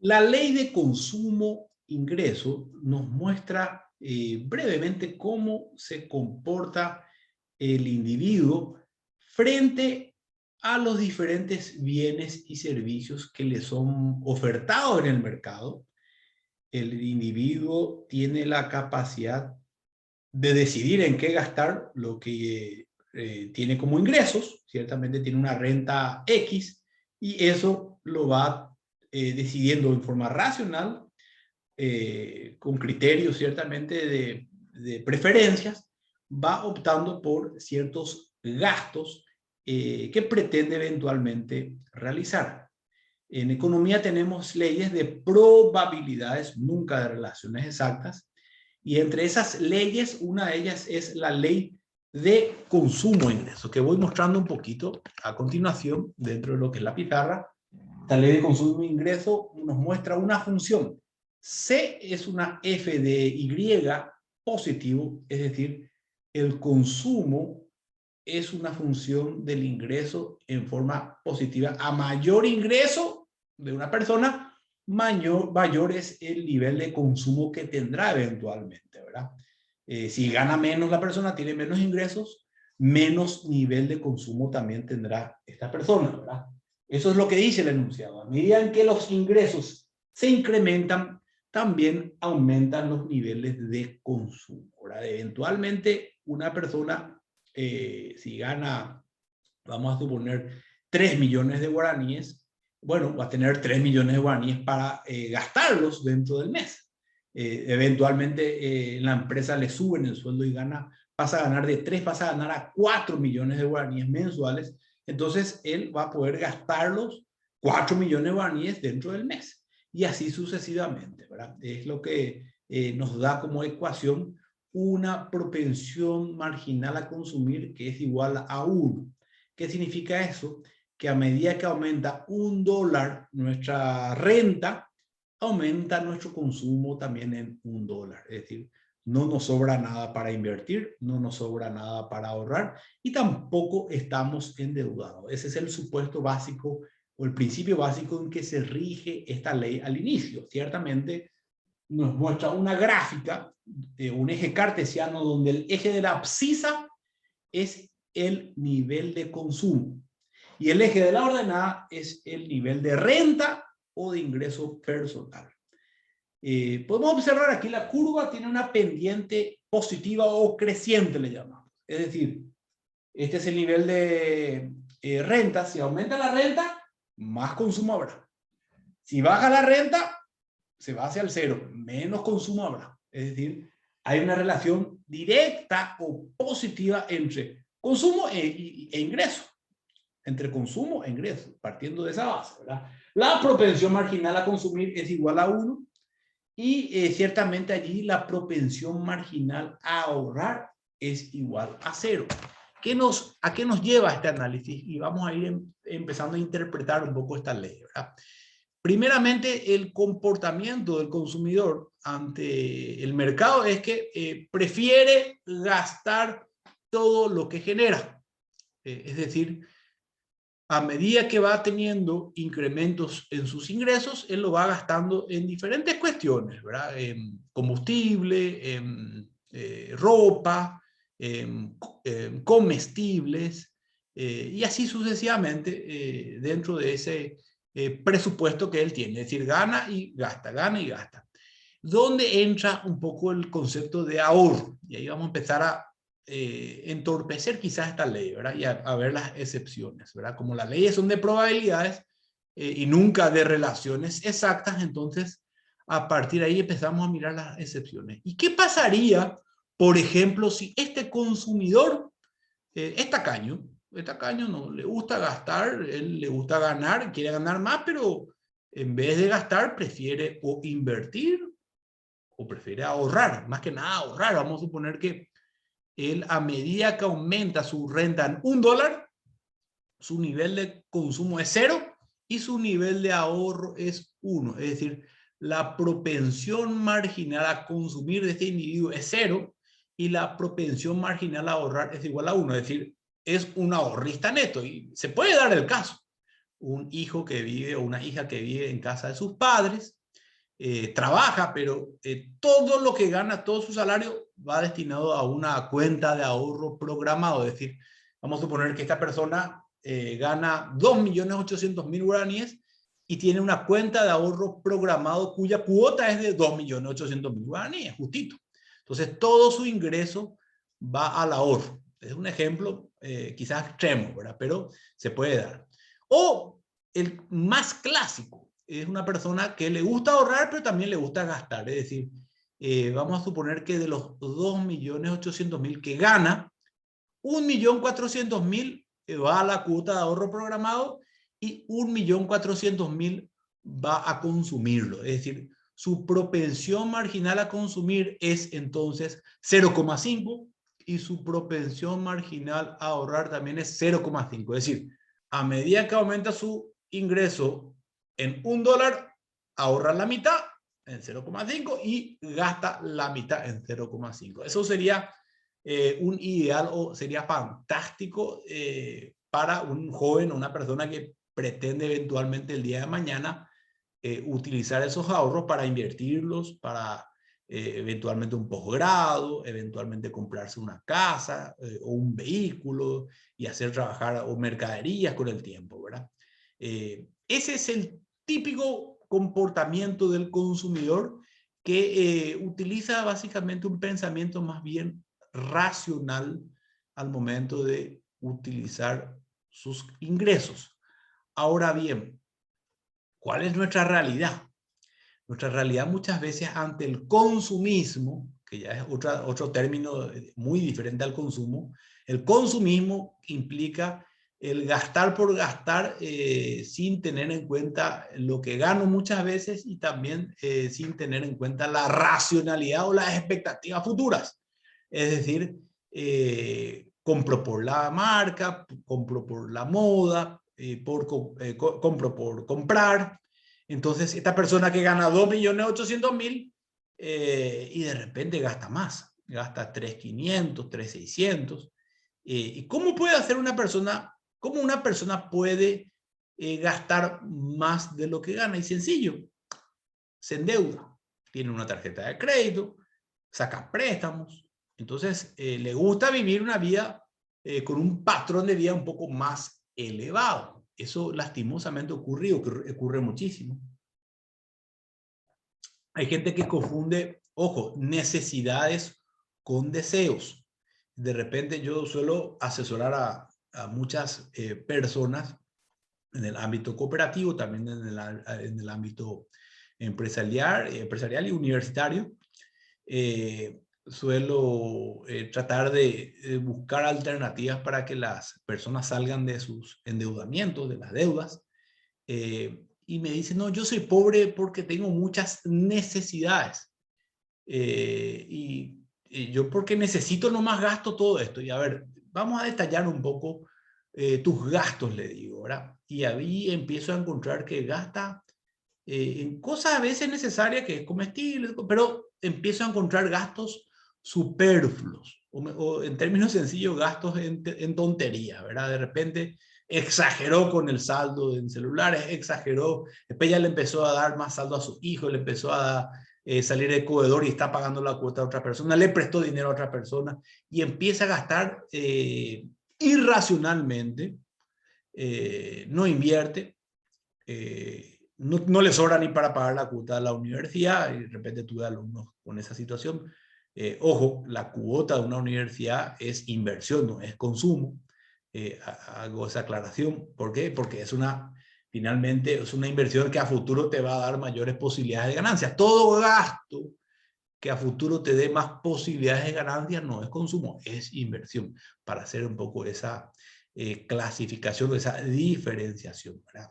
La ley de consumo-ingreso nos muestra brevemente cómo se comporta el individuo frente a los diferentes bienes y servicios que le son ofertados en el mercado. El individuo tiene la capacidad de decidir en qué gastar lo que tiene como ingresos. Ciertamente tiene una renta X y eso lo va decidiendo en forma racional, con criterios ciertamente de preferencias, va optando por ciertos gastos que pretende eventualmente realizar. En economía tenemos leyes de probabilidades, nunca de relaciones exactas, y entre esas leyes, una de ellas es la ley de consumo-ingreso, que voy mostrando un poquito a continuación dentro de lo que es la pizarra. Esta ley de consumo-ingreso nos muestra una función. C es una f de y positivo, es decir, el consumo es una función del ingreso en forma positiva. A mayor ingreso de una persona, mayor es el nivel de consumo que tendrá eventualmente, ¿verdad? Si gana menos la persona, tiene menos ingresos, menos nivel de consumo también tendrá esta persona, ¿verdad? Eso es lo que dice el enunciado. A medida en que los ingresos se incrementan, también aumentan los niveles de consumo, ¿verdad? Eventualmente, una persona, si gana, vamos a suponer, 3 millones de guaraníes, bueno, va a tener 3 millones de guaraníes para gastarlos dentro del mes. Eventualmente la empresa le suben el sueldo y pasa a ganar de 3, pasa a ganar a 4 millones de guaraníes mensuales. Entonces él va a poder gastarlos 4 millones de guaraníes dentro del mes. Y así sucesivamente, ¿verdad? Es lo que nos da como ecuación una propensión marginal a consumir que es igual a 1. ¿Qué significa eso? Que a medida que aumenta $1 nuestra renta, aumenta nuestro consumo también en $1. Es decir, no nos sobra nada para invertir, no nos sobra nada para ahorrar y tampoco estamos endeudados. Ese es el supuesto básico o el principio básico en que se rige esta ley al inicio. Ciertamente nos muestra una gráfica, un eje cartesiano donde el eje de la abscisa es el nivel de consumo y el eje de la ordenada es el nivel de renta o de ingreso personal. Podemos observar aquí la curva tiene una pendiente positiva o creciente, le llamamos. Es decir, este es el nivel de renta. Si aumenta la renta, más consumo habrá. Si baja la renta, se va hacia el cero, menos consumo habrá. Es decir, hay una relación directa o positiva entre consumo e ingreso. Entre consumo e ingreso, partiendo de esa base, ¿verdad? La propensión marginal a consumir es igual a 1 y ciertamente allí la propensión marginal a ahorrar es igual a 0. ¿A qué nos lleva este análisis? Y vamos a ir empezando a interpretar un poco esta ley, ¿verdad? Primeramente, el comportamiento del consumidor ante el mercado es que prefiere gastar todo lo que genera. Es decir, a medida que va teniendo incrementos en sus ingresos, él lo va gastando en diferentes cuestiones, ¿verdad? En combustible, en ropa, en comestibles, y así sucesivamente dentro de ese presupuesto que él tiene. Es decir, gana y gasta, gana y gasta. ¿Dónde entra un poco el concepto de ahorro? Y ahí vamos a empezar a entorpecer quizás esta ley, ¿verdad? Y a ver las excepciones, ¿verdad? Como las leyes son de probabilidades y nunca de relaciones exactas, entonces a partir de ahí empezamos a mirar las excepciones. ¿Y qué pasaría, por ejemplo, si este consumidor es tacaño no le gusta gastar, él le gusta ganar, quiere ganar más, pero en vez de gastar prefiere o invertir o prefiere ahorrar, más que nada ahorrar? Vamos a suponer que él, a medida que aumenta su renta en $1, su nivel de consumo es 0 y su nivel de ahorro es 1. Es decir, la propensión marginal a consumir de este individuo es 0 y la propensión marginal a ahorrar es igual a 1. Es decir, es un ahorrista neto y se puede dar el caso. un hijo que vive o una hija que vive en casa de sus padres, trabaja, pero todo lo que gana, todo su salario va destinado a una cuenta de ahorro programado. Es decir, vamos a suponer que esta persona gana 2.800.000 guaraníes y tiene una cuenta de ahorro programado cuya cuota es de 2.800.000 guaraníes, justito. Entonces, todo su ingreso va al ahorro. Es un ejemplo quizás extremo, ¿verdad? Pero se puede dar. O el más clásico, es una persona que le gusta ahorrar, pero también le gusta gastar. Es decir, vamos a suponer que de los 2.800.000 que gana, 1.400.000 va a la cuota de ahorro programado y 1.400.000 va a consumirlo. Es decir, su propensión marginal a consumir es entonces 0,5 y su propensión marginal a ahorrar también es 0,5. Es decir, a medida que aumenta su ingreso en $1, ahorra la mitad en 0,5 y gasta la mitad en 0,5. Eso sería un ideal o sería fantástico para un joven o una persona que pretende eventualmente el día de mañana utilizar esos ahorros para invertirlos, para eventualmente un posgrado, eventualmente comprarse una casa o un vehículo y hacer trabajar o mercaderías con el tiempo, ¿verdad? Ese es el típico comportamiento del consumidor que utiliza básicamente un pensamiento más bien racional al momento de utilizar sus ingresos. Ahora bien, ¿cuál es nuestra realidad? Nuestra realidad muchas veces ante el consumismo, que ya es otro término muy diferente al consumo, el consumismo implica el gastar por gastar sin tener en cuenta lo que gano muchas veces y también sin tener en cuenta la racionalidad o las expectativas futuras. Es decir, compro por la marca, compro por la moda, compro por comprar. Entonces, esta persona que gana 2.800.000 y de repente gasta más, gasta 3.500, 3.600. ¿Y cómo puede hacer una persona, cómo una persona puede gastar más de lo que gana? Y sencillo, se endeuda, tiene una tarjeta de crédito, saca préstamos. Entonces, le gusta vivir una vida con un patrón de vida un poco más elevado. Eso lastimosamente ocurre muchísimo. Hay gente que confunde, ojo, necesidades con deseos. De repente yo suelo asesorar a muchas personas en el ámbito cooperativo, también en el ámbito empresarial y universitario. Suelo tratar de buscar alternativas para que las personas salgan de sus endeudamientos, de las deudas. Y me dicen, no, yo soy pobre porque tengo muchas necesidades. Y yo porque necesito nomás gasto todo esto. Y a ver, vamos a detallar un poco tus gastos, le digo, ¿verdad? Y ahí empiezo a encontrar que gasta en cosas a veces necesarias, que es comestible, pero empiezo a encontrar gastos superfluos, o en términos sencillos, gastos en tonterías, ¿verdad? De repente exageró con el saldo en celulares, exageró, después ya le empezó a dar más saldo a sus hijos, le empezó a salir de comedor y está pagando la cuota a otra persona, le prestó dinero a otra persona y empieza a gastar irracionalmente, no invierte, no le sobra ni para pagar la cuota de la universidad, y de repente tuve alumnos con esa situación. Ojo, la cuota de una universidad es inversión, no es consumo. Hago esa aclaración. ¿Por qué? Porque finalmente es una inversión que a futuro te va a dar mayores posibilidades de ganancias. Todo gasto que a futuro te dé más posibilidades de ganancias no es consumo, es inversión, para hacer un poco esa clasificación, esa diferenciación, ¿verdad?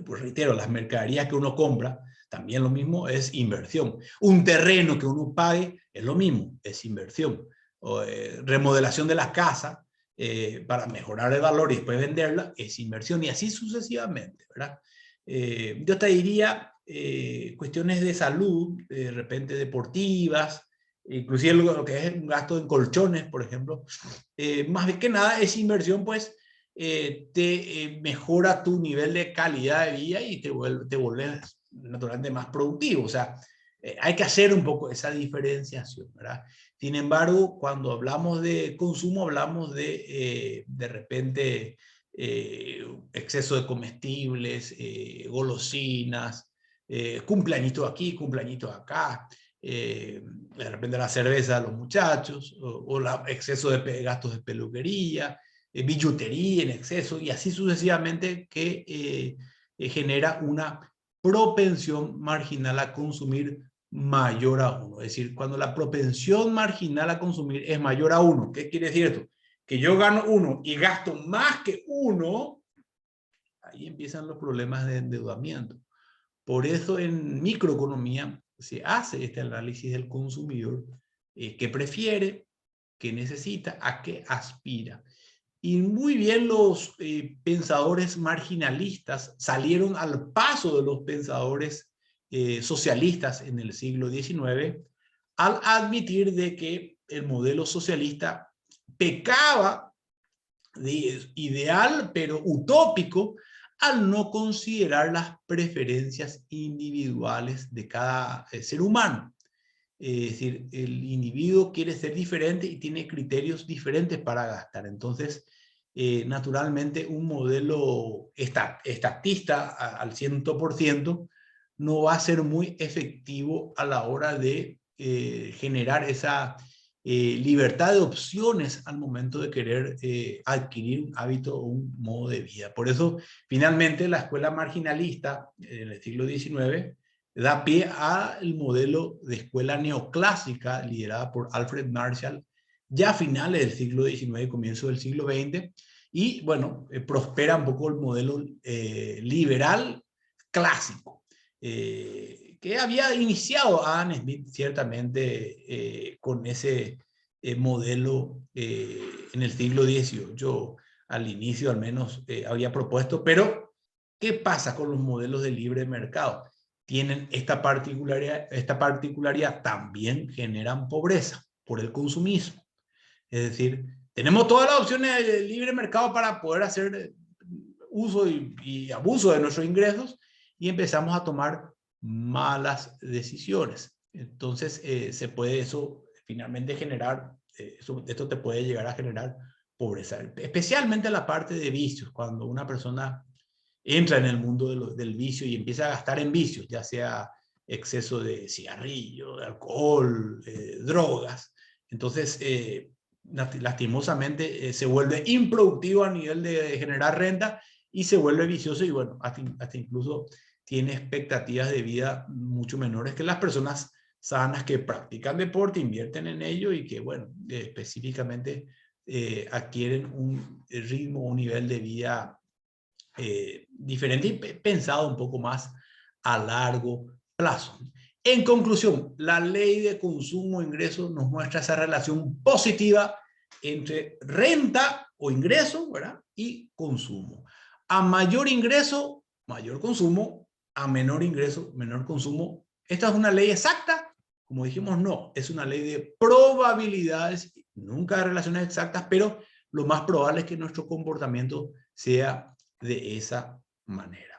Pues reitero, las mercaderías que uno compra, también lo mismo, es inversión. Un terreno que uno pague es lo mismo, es inversión. O, remodelación de las casas para mejorar el valor y después venderla es inversión, y así sucesivamente, ¿verdad? Yo te diría cuestiones de salud, de repente deportivas, inclusive lo que es un gasto en colchones, por ejemplo, más que nada es inversión, pues, mejora tu nivel de calidad de vida y te vuelves naturalmente más productivo. O sea, hay que hacer un poco esa diferenciación, ¿verdad? Sin embargo, cuando hablamos de consumo, hablamos de repente exceso de comestibles, golosinas, cumpleañitos aquí, cumpleañitos acá, de repente la cerveza a los muchachos, o exceso de gastos de peluquería, billutería en exceso, y así sucesivamente, que genera una propensión marginal a consumir mayor a 1. Es decir, cuando la propensión marginal a consumir es mayor a 1, ¿qué quiere decir esto? Que yo gano 1 y gasto más que 1, ahí empiezan los problemas de endeudamiento. Por eso en microeconomía se hace este análisis del consumidor, qué prefiere, qué necesita, a qué aspira. Y muy bien los pensadores marginalistas salieron al paso de los pensadores socialistas en el siglo XIX al admitir de que el modelo socialista pecaba de ideal pero utópico al no considerar las preferencias individuales de cada ser humano. Es decir, el individuo quiere ser diferente y tiene criterios diferentes para gastar. Entonces, naturalmente, un modelo estatista al 100% no va a ser muy efectivo a la hora de generar esa libertad de opciones al momento de querer adquirir un hábito o un modo de vida. Por eso, finalmente, la escuela marginalista en el siglo XIX da pie al modelo de escuela neoclásica liderada por Alfred Marshall ya a finales del siglo XIX y comienzo del siglo XX, y bueno, prospera un poco el modelo liberal clásico, que había iniciado Adam Smith ciertamente con ese modelo en el siglo XVIII, al inicio al menos había propuesto, pero ¿qué pasa con los modelos de libre mercado? Tienen esta particularidad, también generan pobreza por el consumismo. Es decir, tenemos todas las opciones de libre mercado para poder hacer uso y abuso de nuestros ingresos, y empezamos a tomar malas decisiones. Entonces, se puede eso finalmente generar, esto te puede llegar a generar pobreza, especialmente en la parte de vicios, cuando una persona entra en el mundo del vicio y empieza a gastar en vicios, ya sea exceso de cigarrillo, de alcohol, drogas. Entonces, lastimosamente, se vuelve improductivo a nivel de generar renta y se vuelve vicioso, y bueno, hasta incluso tiene expectativas de vida mucho menores que las personas sanas que practican deporte, invierten en ello y que, bueno, específicamente adquieren un ritmo, un nivel de vida diferente y pensado un poco más a largo plazo. En conclusión, la ley de consumo-ingreso nos muestra esa relación positiva entre renta o ingreso, ¿verdad?, y consumo. A mayor ingreso, mayor consumo; a menor ingreso, menor consumo. ¿Esta es una ley exacta? Como dijimos, no. Es una ley de probabilidades, nunca de relaciones exactas, pero lo más probable es que nuestro comportamiento sea de esa manera.